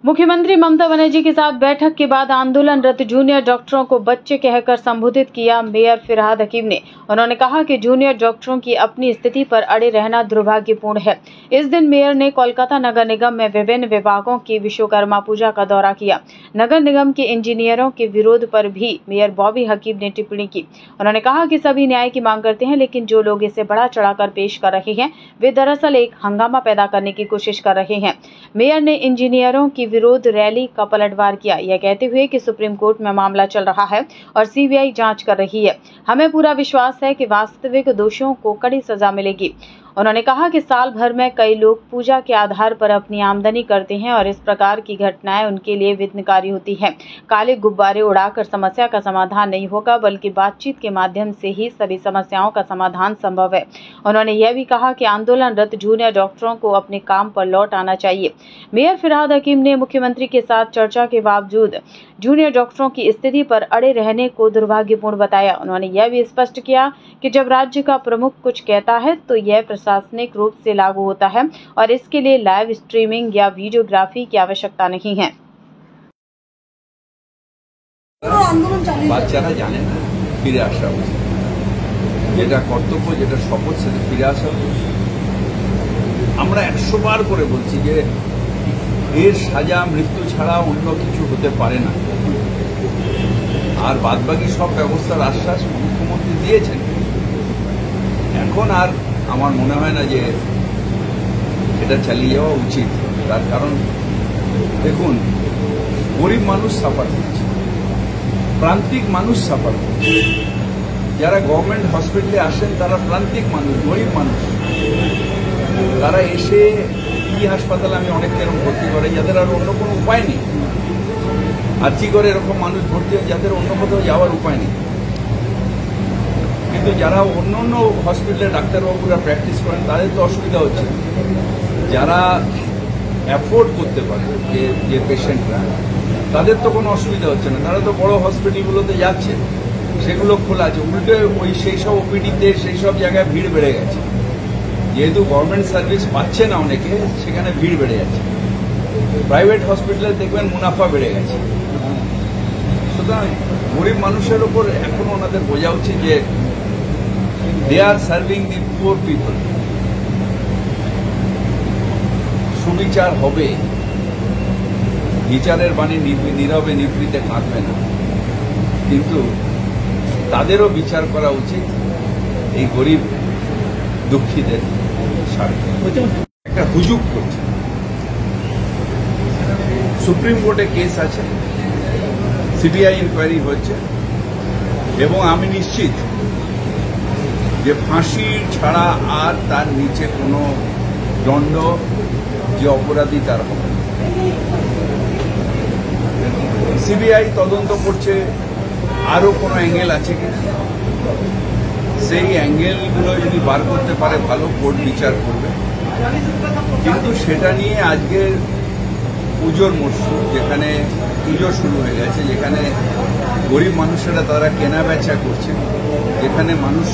मुख्यमंत्री ममता बनर्जी के साथ बैठक के बाद आंदोलनरत जूनियर डॉक्टरों को बच्चे कहकर संबोधित किया मेयर फिरहाद हकीम ने। उन्होंने कहा कि जूनियर डॉक्टरों की अपनी स्थिति पर अड़े रहना दुर्भाग्यपूर्ण है। इस दिन मेयर ने कोलकाता नगर निगम में विभिन्न विभागों की विश्वकर्मा पूजा का दौरा किया। नगर निगम के इंजीनियरों के विरोध पर भी मेयर बॉबी हकीम ने टिप्पणी की। उन्होंने कहा कि सभी न्याय की मांग करते हैं, लेकिन जो लोग इसे बढ़ा चढ़ाकर पेश कर रहे हैं वे दरअसल एक हंगामा पैदा करने की कोशिश कर रहे हैं। मेयर ने इंजीनियरों की विरोध रैली का पलटवार किया, यह कहते हुए कि सुप्रीम कोर्ट में मामला चल रहा है और सीबीआई जांच कर रही है। हमें पूरा विश्वास है कि वास्तविक दोषियों को कड़ी सजा मिलेगी। उन्होंने कहा कि साल भर में कई लोग पूजा के आधार पर अपनी आमदनी करते हैं और इस प्रकार की घटनाएं उनके लिए विघ्नकारी होती हैं। काले गुब्बारे उड़ाकर समस्या का समाधान नहीं होगा, बल्कि बातचीत के माध्यम से ही सभी समस्याओं का समाधान संभव है। उन्होंने यह भी कहा कि आंदोलनरत जूनियर डॉक्टरों को अपने काम पर लौट आना चाहिए। मेयर फिरहाद हकीम ने मुख्यमंत्री के साथ चर्चा के बावजूद जूनियर डॉक्टरों की स्थिति पर अड़े रहने को दुर्भाग्यपूर्ण बताया। उन्होंने यह भी स्पष्ट किया कि जब राज्य का प्रमुख कुछ कहता है तो यह प्रशासनिक रूप से लागू होता है और इसके लिए लाइव स्ट्रीमिंग या वीडियोग्राफी की आवश्यकता नहीं है। বাচ্চারা জানে না ফিরে আসা উচিত, যেটা কর্তব্য, যেটা শপথ, সেটা ফিরে আসা উচিত। আমরা 100 বার করে বলছি যে এর সাজা মৃত্যু ছাড়া অন্য কিছু হতে পারে না। আর বাদবাকি সব ব্যবস্থার আশ্বাস মুখ্যমন্ত্রী দিয়েছেন। এখন আর আমার মনে হয় না যে এটা চালিয়ে যাওয়া উচিত। তার কারণ দেখুন, গরিব মানুষ সাফার করছে, প্রান্তিক মানুষ সাফার করছে। যারা গভর্নমেন্ট হসপিটালে আসেন তারা প্রান্তিক মানুষ, গরিব মানুষ। তারা এসে হাসপাতালে আমি অনেককে এরকম ভর্তি করে যাদের আর অন্য কোনো উপায় নেই। আর্জি করে এরকম মানুষ ভর্তি হয় যাদের অন্য কোথাও যাওয়ার উপায় নেই। কিন্তু যারা অন্য অন্য হসপিটালে ডাক্তারবাবুরা প্র্যাকটিস করেন তাদের তো অসুবিধা হচ্ছে। যারা অ্যাফোর্ড করতে পারে যে পেশেন্টরা, তাদের তো কোনো অসুবিধা হচ্ছে না। তারা তো বড় হসপিটালগুলোতে যাচ্ছে, সেগুলো খোলা আছে। উল্টে সেই সব ওপিডিতে সেই সব জায়গায় ভিড় বেড়ে গেছে। যেহেতু গভর্নমেন্ট সার্ভিস পাচ্ছে না অনেকে, সেখানে ভিড় বেড়ে যাচ্ছে। প্রাইভেট হসপিটালে দেখবেন মুনাফা বেড়ে গেছে। সুতরাং গরিব মানুষের ওপর এখন ওনাদের বোঝা উচিত যে দে আর সার্ভিং দি পুয়ার পিপল। সুবিচার হবে, বিচারের বাণী নীরবে নিভৃতে কাঁদবে না, কিন্তু তাদেরও বিচার করা উচিত এই গরিব দুঃখীদের স্বার্থে। একটা হুজুগ করছে, সুপ্রিম কোর্টে কেস আছে, সিবিআই ইনকোয়ারি হচ্ছে এবং আমি নিশ্চিত যে ফাঁসি ছাড়া আর তার নিচে কোনো দণ্ড যে অপরাধী তার হবে। সিবিআই তদন্ত করছে আরো কোনো অ্যাঙ্গেল আছে কিনা, সেই অ্যাঙ্গেলগুলো যদি বার করতে পারে ভালো, কোর্ট বিচার করবে। কিন্তু সেটা নিয়ে আজকের পুজোর মরশুম, যেখানে পুজো শুরু হয়ে গেছে, যেখানে গরিব মানুষেরা তারা কেনা বেচা করছে, যেখানে মানুষ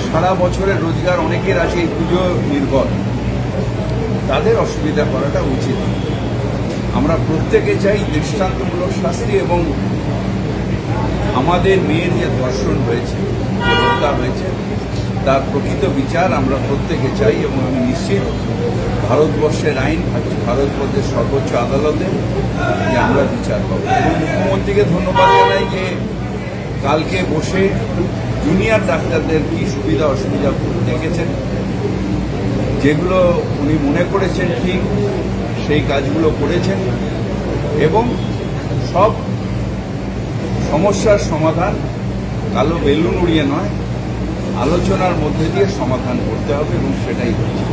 সারা বছরের রোজগার অনেকের আছে এই পুজো নির্ভর, তাদের অসুবিধা করাটা উচিত। আমরা প্রত্যেকে চাই দৃষ্টান্তমূলক শাস্তি এবং আমাদের মেয়ের যে ধর্ষণ হয়েছে, যে হত্যা হয়েছে, তার প্রকৃত বিচার আমরা প্রত্যেকে চাই এবং আমি নিশ্চিত ভারতবর্ষের আইন, ভারতবর্ষের সর্বোচ্চ আদালতে যে আমরা বিচার পাবো। এবং মুখ্যমন্ত্রীকে ধন্যবাদ জানাই যে কালকে বসে জুনিয়র ডাক্তারদের কি সুবিধা অসুবিধা দেখেছেন, যেগুলো উনি মনে করেছেন ঠিক সেই কাজগুলো করেছেন এবং সব সমস্যার সমাধান কালো বেলুন উড়িয়ে নয়, আলোচনার মধ্যে দিয়ে সমাধান করতে হবে এবং সেটাই হচ্ছে।